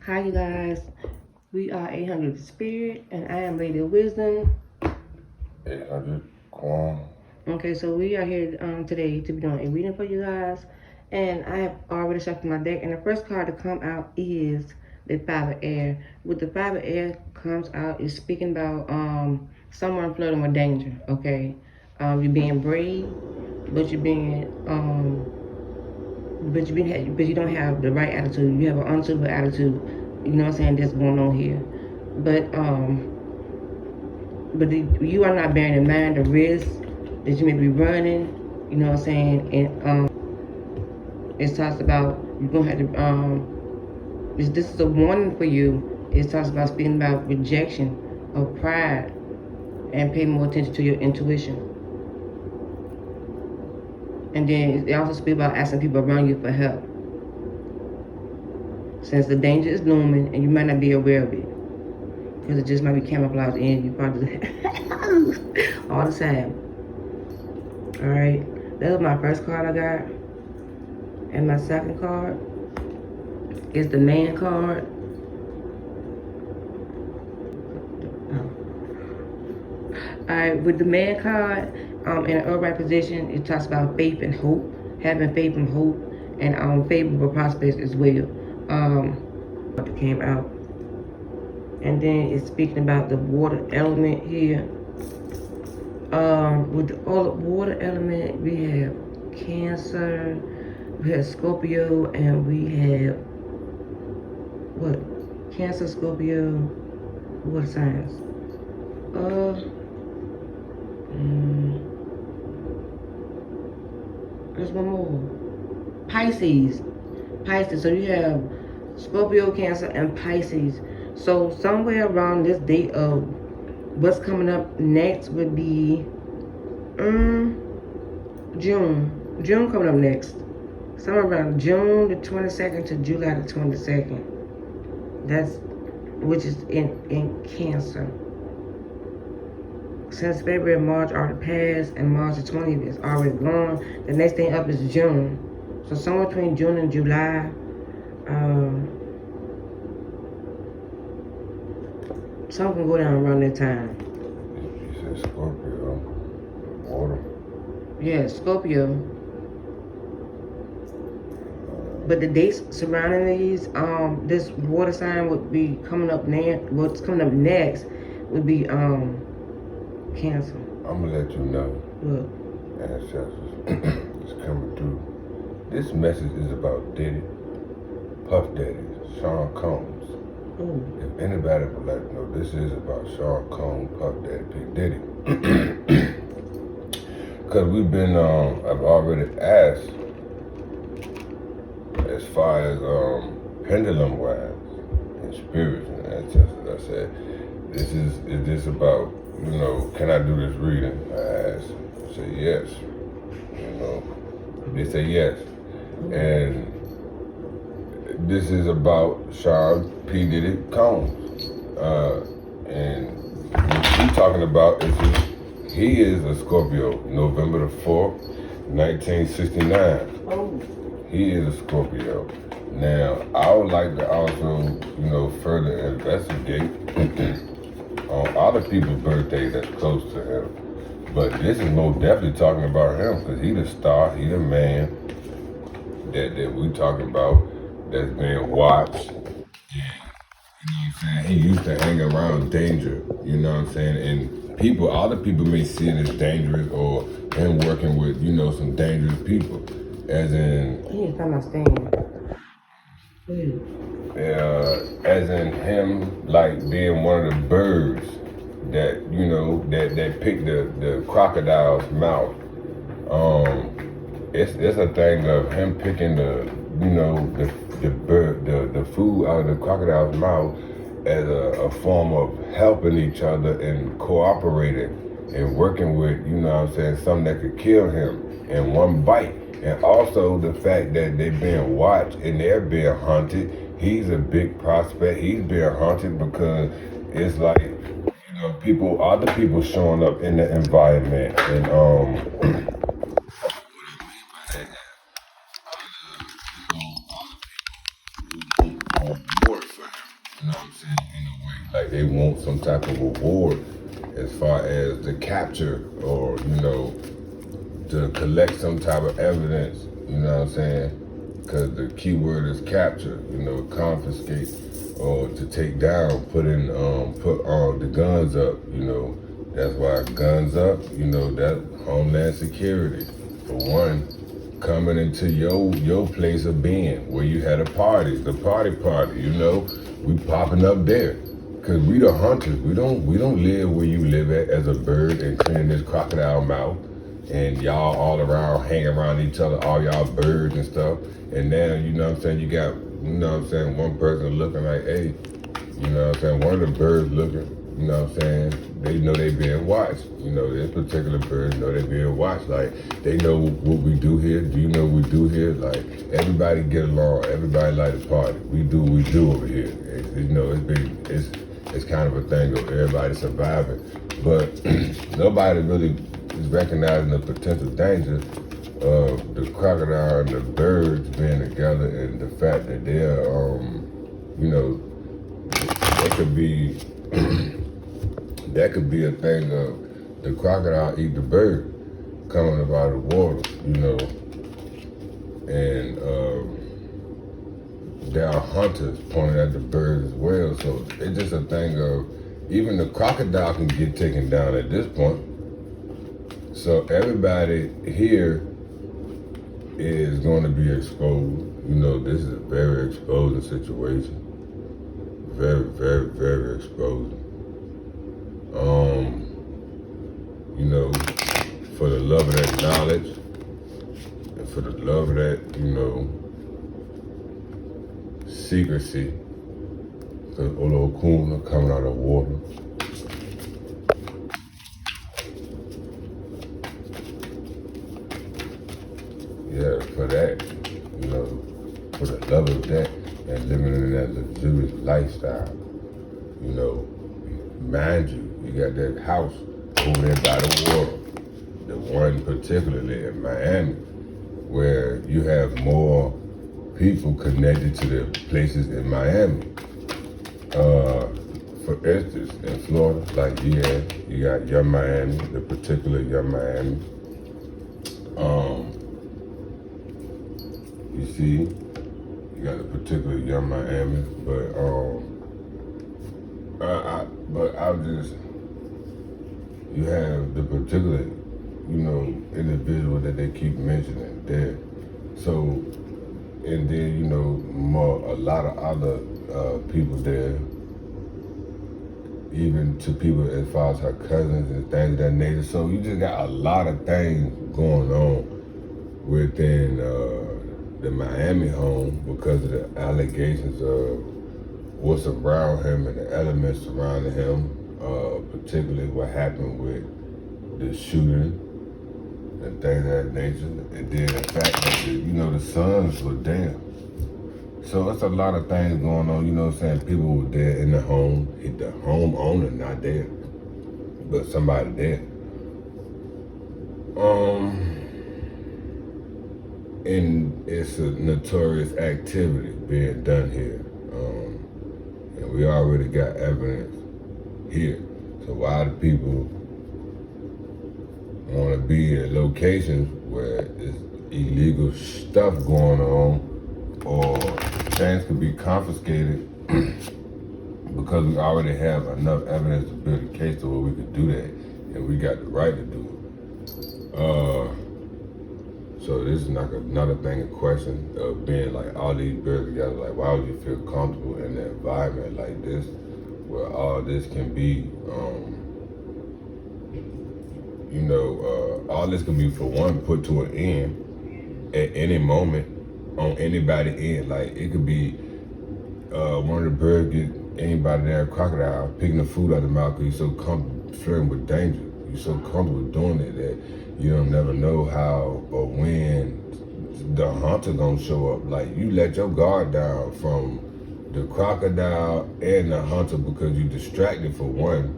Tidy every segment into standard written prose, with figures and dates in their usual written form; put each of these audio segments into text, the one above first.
Hi, you guys. We are 800 Spirit, and I am Lady of Wisdom. 800 Kwam. Okay, so we are here today to be doing a reading for you guys, and I have already shuffled my deck. And the first card to come out is the Five of Air. With the Five of Air comes out is speaking about someone flirting with danger. Okay, you're being brave, but you're being but you don't have the right attitude. You have an unsuitable attitude. You know what I'm saying? That's going on here. But you are not bearing in mind the risk that you may be running. You know what I'm saying? And it talks about you're gonna have to this is a warning for you. It talks about speaking about rejection of pride and pay more attention to your intuition. And then it also speaks about asking people around you for help, since the danger is looming and you might not be aware of it, because it just might be camouflaged in you probably all the time. All right, that was my first card I got, and my second card is the Man card. Alright, with the Man card, in an upright position, it talks about faith and hope, having faith and hope, and favorable prospects as well. What came out, and then it's speaking about the water element here. With the water element, we have Cancer, we have Scorpio, and we have Cancer, Scorpio, water signs. There's one more. Pisces. So you have Scorpio, Cancer, and Pisces. So somewhere around this date of what's coming up next would be June. June coming up next. Somewhere around June the 22nd to July the 22nd. Which is in Cancer. Since February and March already passed, and March the 20th is already gone, the next thing up is June. So somewhere between June and July, something can go down around that time. You said Scorpio, water. Yeah, Scorpio. But the dates surrounding these, this water sign would be coming up next. What's coming up next would be Cancer. I'm gonna let you know. What? Ancestors is coming through. This message is about Diddy, Puff Daddy, Sean Combs. Ooh. If anybody would like to know, this is about Sean Combs, Puff Daddy, P. Diddy. Because we've been, I've already asked, as far as pendulum wise and spirits and ancestors, I said, is this about, you know, can I do this reading? I asked. I said yes. You know, they say yes. And this is about Sean P. Diddy Combs. And what he's talking about is he is a Scorpio, November the 4th, 1969. Oh. He is a Scorpio. Now, I would like to also, you know, further investigate on other people's birthdays that's close to him. But this is most definitely talking about him, because he the star, he the man that we talking about that's being watched. Yeah. You know what I'm saying? He used to hang around danger, you know what I'm saying? And people, other people may see it as dangerous, or him working with, you know, some dangerous people. As in, He need to find my stand. as in him like being one of the birds that, you know, that pick the crocodile's mouth. It's a thing of him picking the, you know, the bird, the food out of the crocodile's mouth as a form of helping each other and cooperating and working with, you know what I'm saying, something that could kill him in one bite. And also the fact that they're being watched and they're being hunted. He's a big prospect. He's being hunted because it's like, you know, other people showing up in the environment. And reward for him. You know what I'm saying? In a way, like they want some type of reward as far as the capture or, to collect some type of evidence, you know what I'm saying? Because the key word is capture, confiscate or to take down, put the guns up, That's why guns up, that Homeland Security. For one, coming into your place of being where you had a party, the party, we popping up there. Cause we the hunters. We don't live where you live at as a bird and cleaning this crocodile mouth and y'all all around hanging around each other, all y'all birds and stuff. And now, you got, one person looking like, hey, one of the birds looking, they know they being watched. This particular bird know they being watched. Like, they know what we do here. Do you know what we do here? Like, everybody get along. Everybody like to party. We do what we do over here. It's kind of a thing of everybody surviving. But nobody really is recognizing the potential danger of the crocodile and the birds being together and the fact that they're, that could be a thing of the crocodile eat the bird coming up out of the water, and there are hunters pointing at the birds as well. So it's just a thing of even the crocodile can get taken down at this point. So everybody here is going to be exposed. This is a very exposing situation. Very, very, very exposing. For the love of that knowledge and for the love of that, secrecy, because Olokuna coming out of water. Yeah, for that, for the love of that and living in that luxurious lifestyle, mind you got that house over there by the water, the one particularly in Miami, where you have more people connected to the places in Miami. For instance, in Florida, like you got Young Miami, the particular Young Miami. You see, you got the particular Young Miami, you have the particular, individual that they keep mentioning there. So, and then, a lot of other people there, even to people as far as her cousins and things of that nature. So you just got a lot of things going on within the Miami home because of the allegations of what's around him and the elements surrounding him, particularly what happened with the shooting and things of that nature. And then the fact that, the sons were there. So it's a lot of things going on, People were there in the home, the homeowner not there, but somebody there. And it's a notorious activity being done here. And we already got evidence here. So why do people want to be in locations where there's illegal stuff going on or things could be confiscated because we already have enough evidence to build a case to where we could do that and we got the right to do it. So this is like another thing in question of being like all these birds together. Like, why would you feel comfortable in an environment like this where all this can be, all this can be, for one, put to an end at any moment on anybody's end. Like, it could be one of the birds get anybody there, a crocodile, picking the food out of the mouth because you're so comfortable flirting with danger. You're so comfortable doing it that you don't never know how or when the hunter gonna show up. Like, you let your guard down from the crocodile and the hunter because you distracted, for one,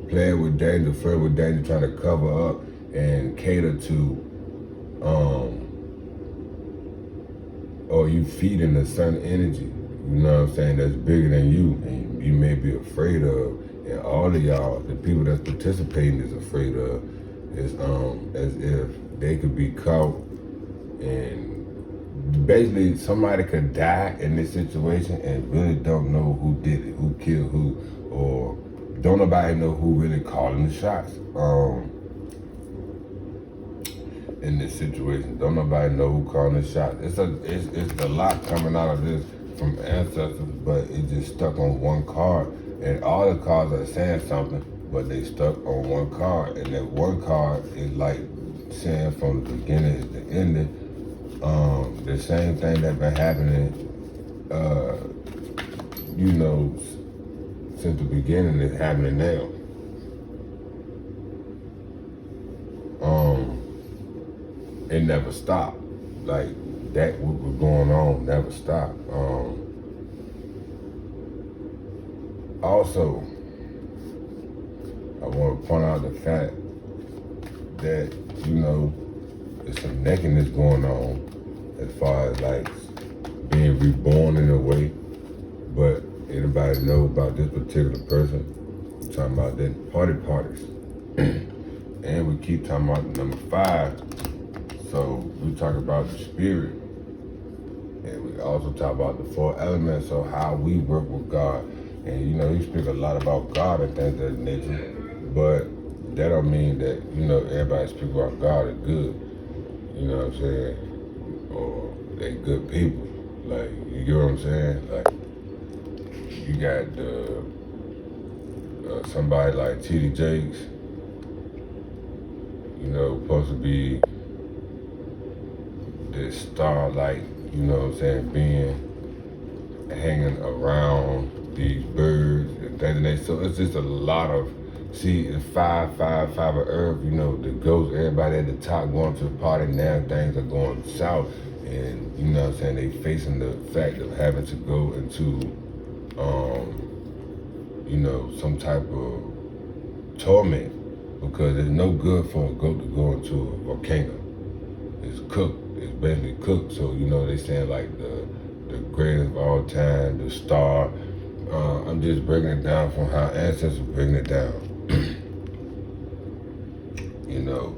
playing with danger, flirting with danger, trying to cover up and cater to, or you feeding the sun energy. you know what I'm saying, that's bigger than you and you may be afraid of, and all of y'all, the people that's participating is afraid of, is as if they could be caught and basically somebody could die in this situation and really don't know who did it, who killed who, or don't nobody know who really calling the shots. In this situation, don't nobody know who calling the shots. It's a lot coming out of this from ancestors, but it just stuck on one card, and all the cards are saying something, but they stuck on one card, and that one card is like saying from the beginning to the ending, the same thing that been happening, you know, since the beginning is happening now. It never stopped. Like that, what was going on never stopped. Also, I want to point out the fact that, you know, there's some nakedness going on as far as like being reborn in a way. But anybody know about this particular person? We're talking about that parties. And we keep talking about number 5. So we talk about the spirit, and we also talk about the 4 elements of how we work with God. And you know, you speak a lot about God and things of that nature, but that don't mean that, you know, everybody speak about God is good. You know what I'm saying? Or they good people. Like, you get what I'm saying? Like, you got somebody like T.D. Jakes, you know, supposed to be this star, like, you know what I'm saying, being hanging around these birds and things, and they, so it's just a lot of, see, the 5 of Earth, you know, the ghosts, everybody at the top going to the party, now things are going south, and you know what I'm saying, they facing the fact of having to go into, you know, some type of torment, because it's no good for a goat to go into a volcano. It's cooked. It's basically cooked. So, you know, they saying like the greatest of all time, the star. I'm just breaking it down from how ancestors bring it down. You know,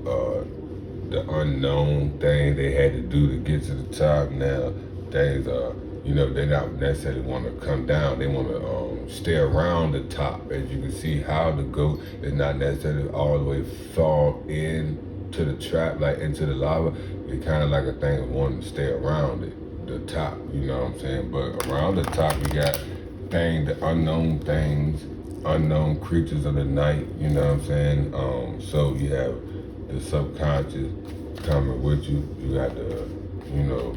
the unknown thing they had to do to get to the top. Now, things are, you know, they not necessarily want to come down. They want to stay around the top. As you can see, how the goat is not necessarily all the way fall into the trap, like into the lava. It's kind of like a thing of wanting to stay around it, the top, you know what I'm saying? But around the top, you got the unknown things, unknown creatures of the night, you know what I'm saying? So you have the subconscious coming with you. You got the, you know,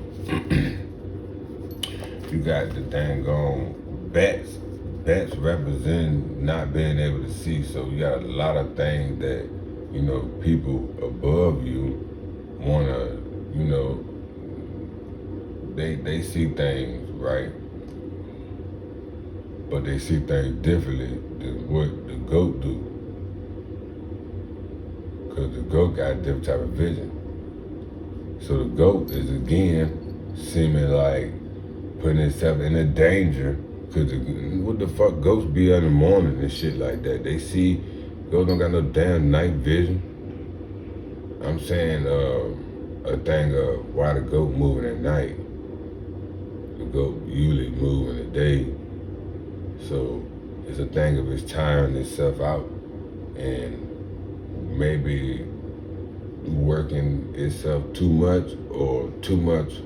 you got the dang on bats. Bats represent not being able to see. So you got a lot of things that, you know, people above you wanna, you know, they see things, right? But they see things differently than what the goat do. Because the goat got a different type of vision. So the goat is again seeming like putting itself in a danger. Because what the fuck ghosts be in the morning and shit like that? They see, ghosts don't got no damn night vision. I'm saying a thing of why the goat moving at night. The goat usually move in the day. So it's a thing of it's tiring itself out and maybe working itself too much or too much,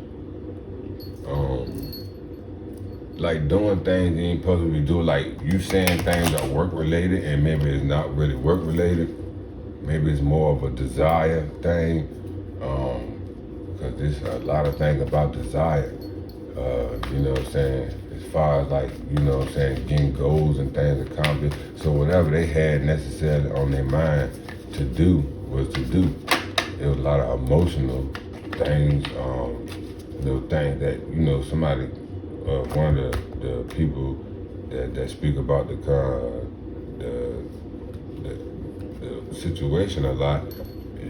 like doing things you ain't supposed to be doing. Like you saying things are work related and maybe it's not really work related. Maybe it's more of a desire thing, because there's a lot of things about desire, you know what I'm saying, as far as like, you know what I'm saying, getting goals and things accomplished. So whatever they had necessarily on their mind to do was to do. It was a lot of emotional things, you know, things that, you know, somebody, one of the people that speak about the situation a lot,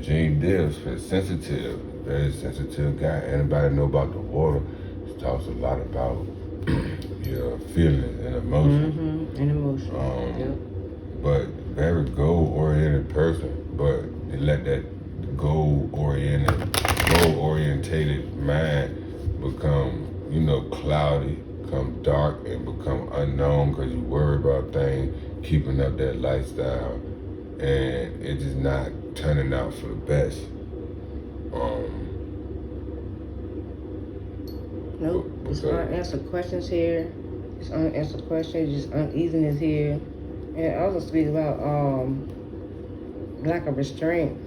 Gene Dills, sensitive, very sensitive guy. Anybody know about the water? He talks a lot about, your feelings and emotions. And emotions. Yep. But very goal-oriented person, but they let that goal-orientated mind become, cloudy, become dark, and become unknown because you worry about things, keeping up that lifestyle, and it's just not turning out for the best. Nope. Just unanswered questions here. Just unanswered questions. Just uneasiness here. And it also speaks about lack of restraint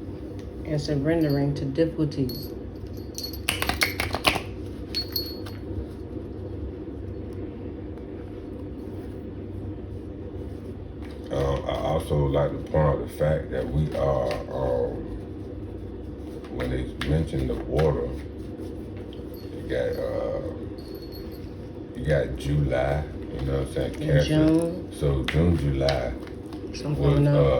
and surrendering to difficulties. I also like to point out the fact that we are, when they mention the water, you got July, you know what I'm saying? Cancer. June. So June, July was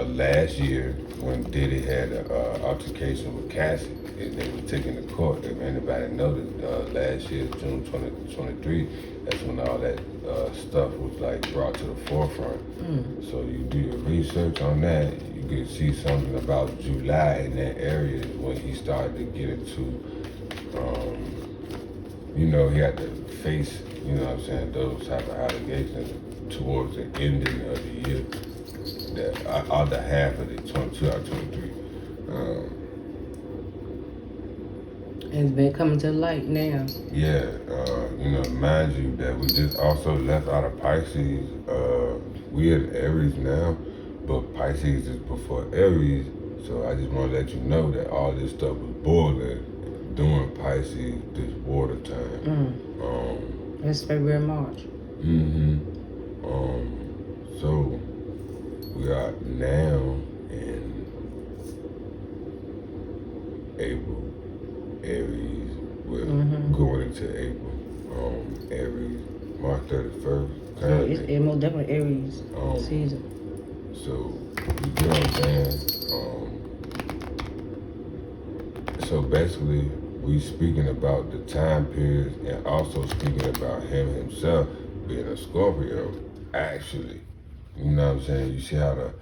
last year when Diddy had an altercation with Cassie, and they were taken to court. If anybody noticed, last year, June 2023, that's when all that stuff was like brought to the forefront. So you do your research on that, you can see something about July in that area when he started to get into, he had to face, those type of allegations towards the ending of the year, that other half of the 22 or 23. And it's been coming to light now. Yeah, mind you that we just also left out of Pisces. We in Aries now, but Pisces is before Aries. So I just want to let you know that all this stuff was boiling during Pisces, this water time. That's February, March. So we are now in April, Aries. We're going into April. Aries, March 31st. It's most definitely Aries season. So you get what I'm saying? So basically, we speaking about the time periods and also speaking about him himself being a Scorpio, actually. You know what I'm saying? You see how the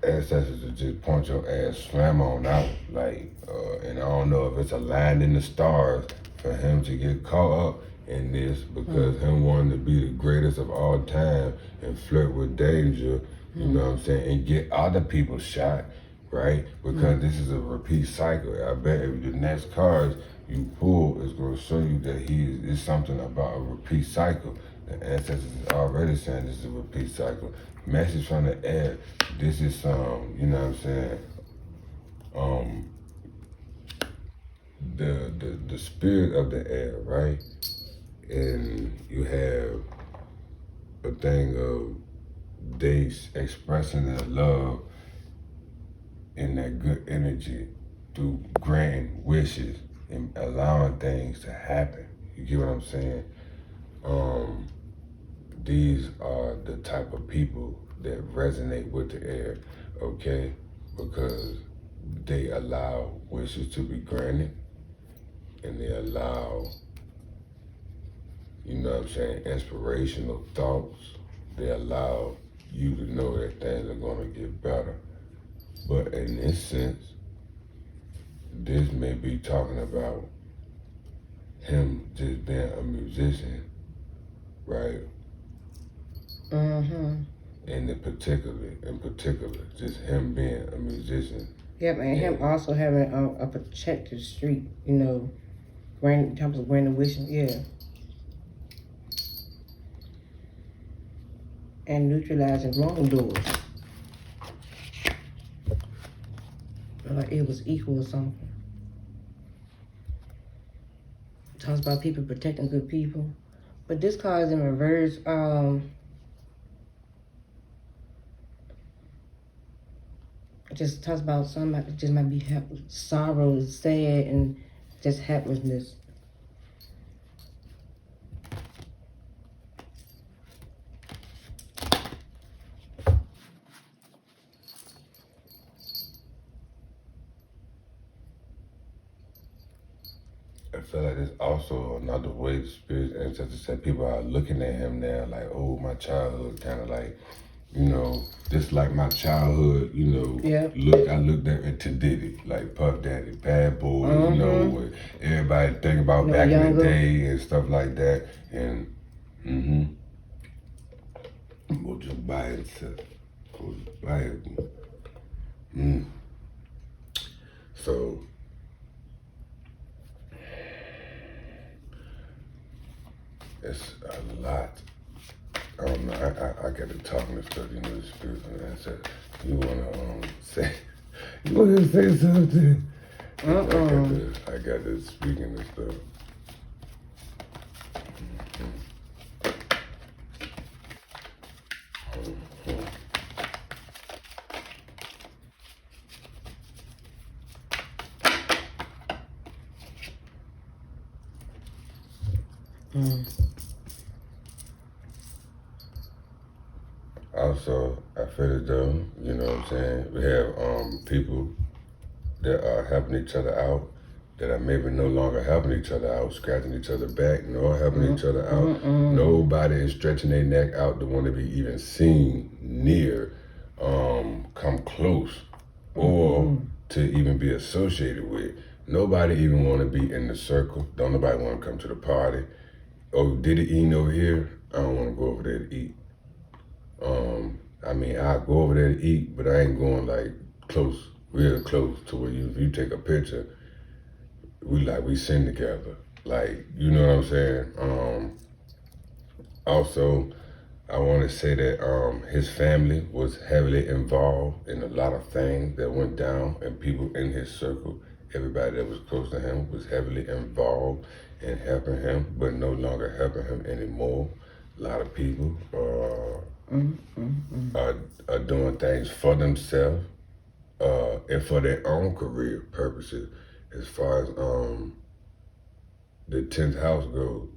ancestors will just point your ass slam on out, like, and I don't know if it's aligned in the stars for him to get caught up in this, because him wanting to be the greatest of all time and flirt with danger, you know what I'm saying, and get other people shot, right? Because this is a repeat cycle. I bet if the next cards you pull is going to show you that it's something about a repeat cycle. The ancestors is already saying this is a repeat cycle. Message from the air. This is you know what I'm saying? The spirit of the air, right? And you have a thing of they expressing their love and that good energy through granting wishes and allowing things to happen. You get what I'm saying? These are the type of people that resonate with the air, okay? Because they allow wishes to be granted, and they allow, you know what I'm saying, inspirational thoughts. They allow you to know that things are gonna get better. But in this sense, this may be talking about him just being a musician, right? And in particular, just him being a musician. Yep, and him also having a protected streak, in terms of granting wishes, yeah. And neutralizing wrongdoers. Like it was equal or something. Talks about people protecting good people. But this card is in reverse. It just talks about somebody just might be sorrow, sad, and just helplessness. I feel like there's also another way the spirit ancestors said people are looking at him now, like, oh, my childhood, kind of like, just like my childhood, Yeah. I looked into Diddy, like Puff Daddy, Bad Boys, what everybody think about back in the day and stuff like that. And, we'll just buy it, we'll just buy it. So, it's a lot. I don't know. I got to talking and stuff. The spirit and I said, you wanna say, you wanna say something? I got to speaking and stuff. Also, I feel as though, you know what I'm saying, we have people that are helping each other out, that are maybe no longer helping each other out, scratching each other back, nor helping each other out. Nobody is stretching their neck out to want to be even seen near, come close, or to even be associated with. Nobody even want to be in the circle. Don't nobody want to come to the party. Oh, Diddy eating over here? I don't want to go over there to eat. I go over there to eat, but I ain't going like close, real close to where if you take a picture, we sing together. Like, you know what I'm saying? Also, I want to say that his family was heavily involved in a lot of things that went down, and people in his circle, everybody that was close to him was heavily involved in helping him, but no longer helping him anymore. A lot of people are doing things for themselves and for their own career purposes. As far as the 10th house goes,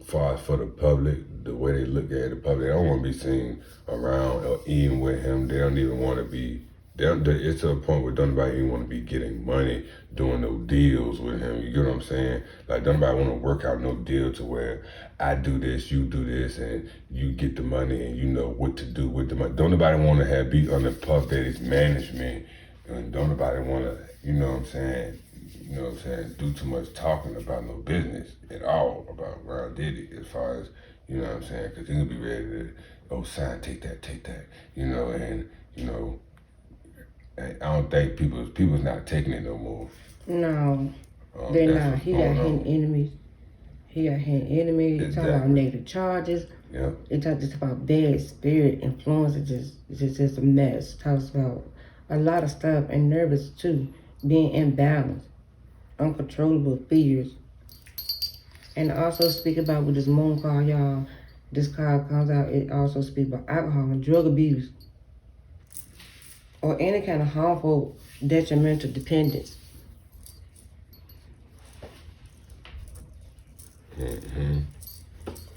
as far as for the public, the way they look at the public, they don't want to be seen around or eating with him. They don't even want to be. It's to a point where don't nobody even want to be getting money, doing no deals with him. You get what I'm saying? Like, don't nobody want to work out no deal to where I do this, you do this, and you get the money and you know what to do with the money. Don't nobody want to be under Puff Daddy's management, and don't nobody want to, do too much talking about no business at all about Out Diddy as far as, because he gonna be ready to, sign, take that, I don't think people's not taking it no more. No, they're not. He got hidden enemies. Exactly. Talking about negative charges. Yeah. It talks just about bad spirit influence. It's just a mess. Talks about a lot of stuff, and nervous too, being imbalanced, uncontrollable fears, and also speak about with this moon card, y'all. This card comes out. It also speaks about alcohol and drug abuse, or any kind of harmful, detrimental dependence.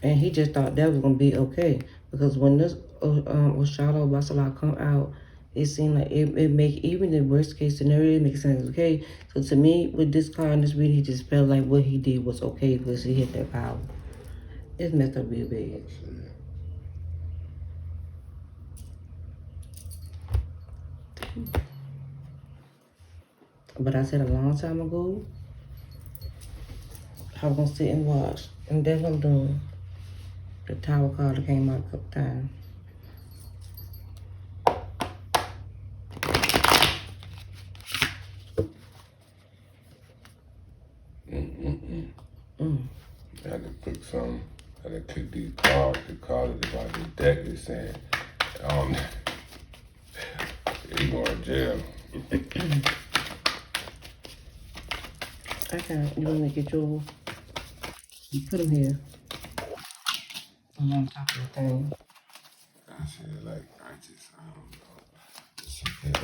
And he just thought that was gonna be okay, because when this Oshalo Basala come out, it seemed like it make even the worst case scenario, it makes sense. Okay, so to me, with this card and this reading, he just felt like what he did was okay because he hit that power. It's messed up real bad. But I said a long time ago, I was gonna sit and watch, and that's what I'm doing. The Tower card came out a couple times. I had to click some. I had to click these cards. The card is about the deck is saying, you going to jail. You want me to get yours? You put them here. I'm on top of the thing. I said, like, I don't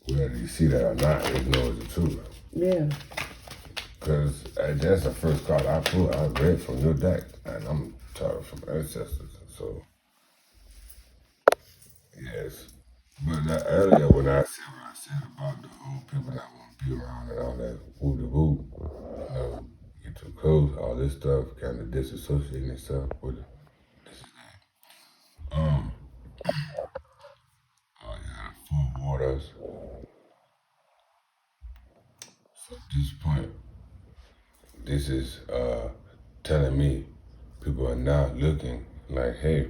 know. Whether you see that or not, it knows the truth. Yeah. Because that's the first card I read from your deck, and I'm talking from ancestors. So, yes. But earlier when I said what I said about the whole people that want to be around and all that woo-de-woo, get too close, all this stuff, kind of disassociating itself with it. This is that. Oh yeah, food waters. So at this point, this is telling me people are not looking like, hey,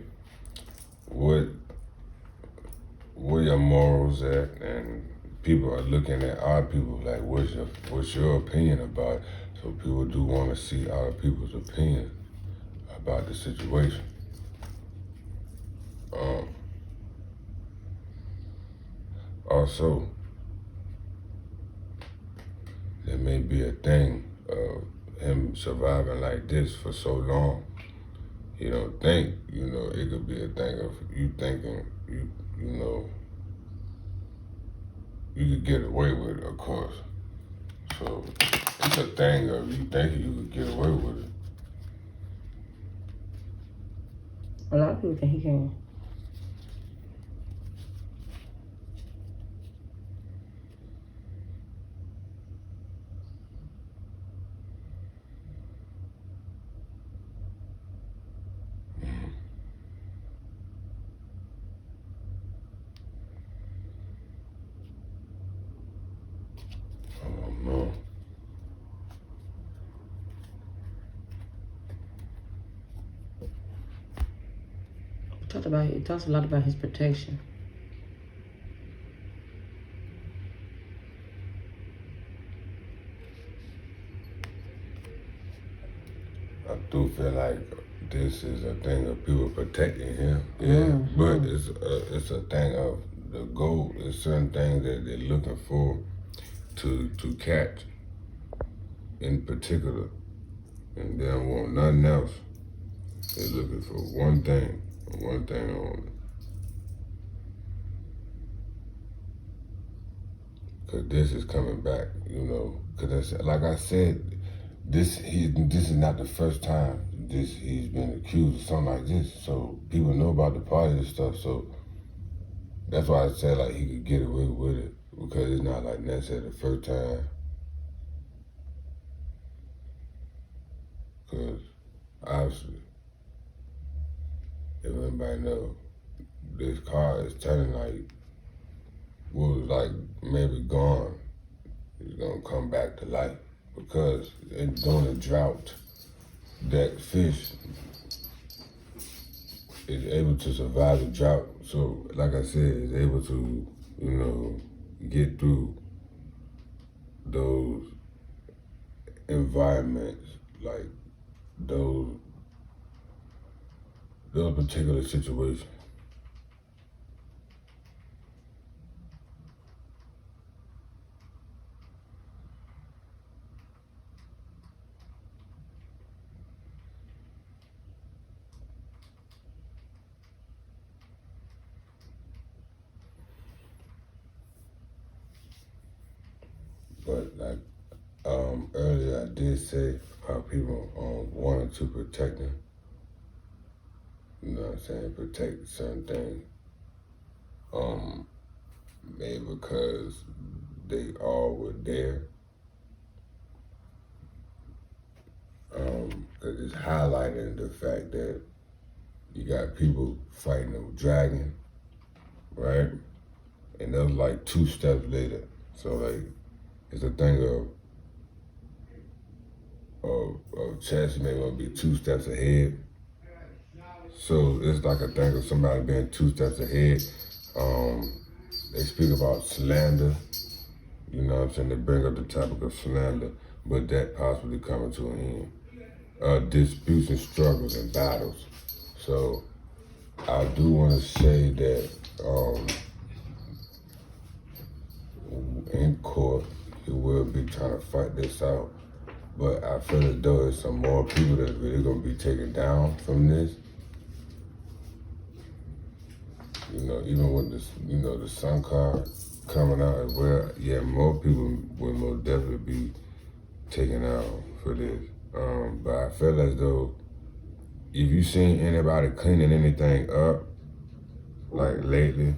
what where your morals at, and people are looking at our people like, what's your opinion about it? So people do want to see other people's opinion about the situation. Also, there may be a thing of him surviving like this for so long. You don't think, it could be a thing of you thinking you know, you could get away with it, of course. So it's a thing of you thinking you could get away with it. A lot of people think he can. I don't know. It talks a lot about his protection. I do feel like this is a thing of people protecting him. Yeah, but it's a thing of the goal. There's certain things that they're looking for to catch in particular, and they don't want nothing else. They're looking for one thing only. Cause this is coming back, Cause that's, like I said, this is not the first time he's been accused of something like this. So people know about the party and stuff. So that's why I said like he could get away with it, because it's not like necessarily the first time. Cause obviously, if anybody know, this car is turning like what was like maybe gone. It's gonna come back to life, because during a drought, that fish is able to survive the drought. So, like I said, is able to, get through those environments, like those particular situations. But like earlier, I did say how people wanted to protect him. You know what I'm saying? Protect certain things. Maybe because they all were there. Because it's highlighting the fact that you got people fighting a dragon, right? And that was like 2 steps later. So like, it's a thing of chess, you may want to be 2 steps ahead. So it's like a thing of somebody being 2 steps ahead. They speak about slander, you know what I'm saying? They bring up the topic of slander, but that possibly coming to an end. Disputes and struggles and battles. So I do want to say that in court, he will be trying to fight this out. But I feel as though there's some more people that's really going to be taken down from this. Even with this, the sun card coming out as well, yeah, more people will most definitely be taken out for this. But I feel as though if you seen anybody cleaning anything up, like lately,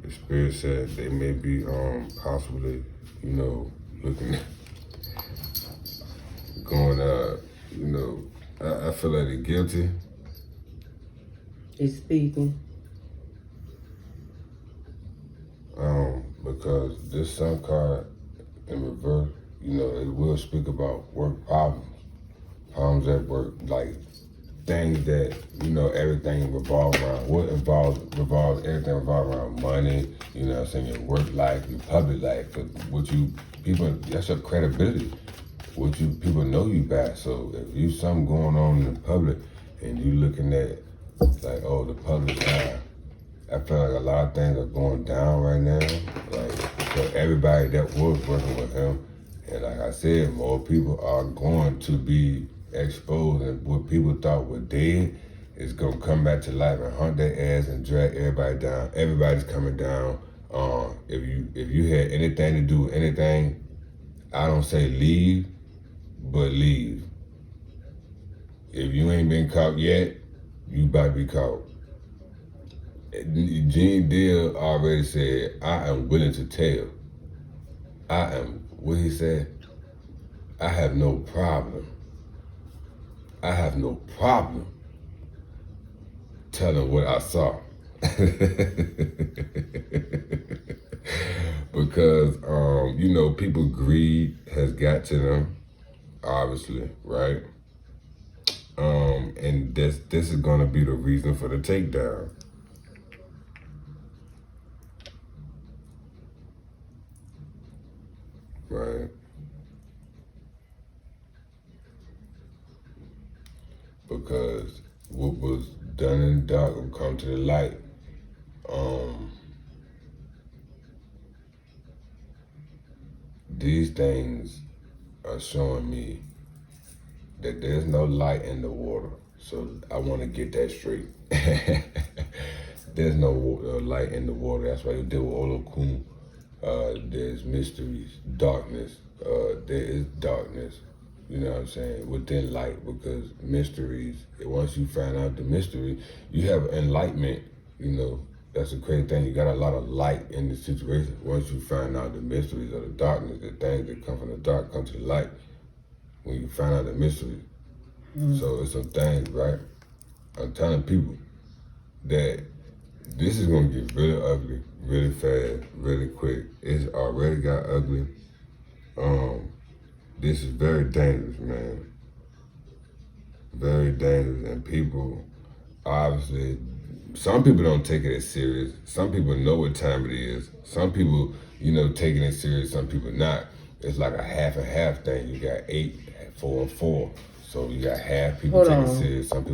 the spirit said they may be possibly, looking going, I feel like they're guilty. It's speaking. Because this sun card in reverse, it will speak about work problems at work, like things that, everything revolves around. What everything revolves around money, your work life, your public life, that's your credibility. People know you by. So if you something going on in the public and you looking at like, oh, the public side, I feel like a lot of things are going down right now. Like, for everybody that was working with him, and like I said, more people are going to be exposed, and what people thought were dead is gonna come back to life and hunt their ass and drag everybody down. Everybody's coming down. If you had anything to do with anything, I don't say leave, but leave. If you ain't been caught yet, you about to be caught. Gene Deal already said, I am willing to tell. What he said? I have no problem. I have no problem telling what I saw. Because, people greed has got to them, obviously, right? And this is gonna be the reason for the takedown. Right? Because what was done in the dark will come to the light. These things are showing me that there's no light in the water. So I want to get that straight. There's no light in the water. That's why you deal with Olokun. There's mysteries, darkness. There is darkness, you know what I'm saying, within light, because mysteries, once you find out the mystery, you have enlightenment, That's a crazy thing. You got a lot of light in the situation. Once you find out the mysteries of the darkness, the things that come from the dark come to the light. When you find out the mystery. So it's some things, right? I'm telling people that this is gonna get really ugly, really fast, really quick. It's already got ugly. This is very dangerous, man. Very dangerous, and people, obviously, some people don't take it as serious. Some people know what time it is. Some people, taking it serious, some people not. It's like a half and half thing. You got 8, 4, and 4. So you got half people taking it serious, some people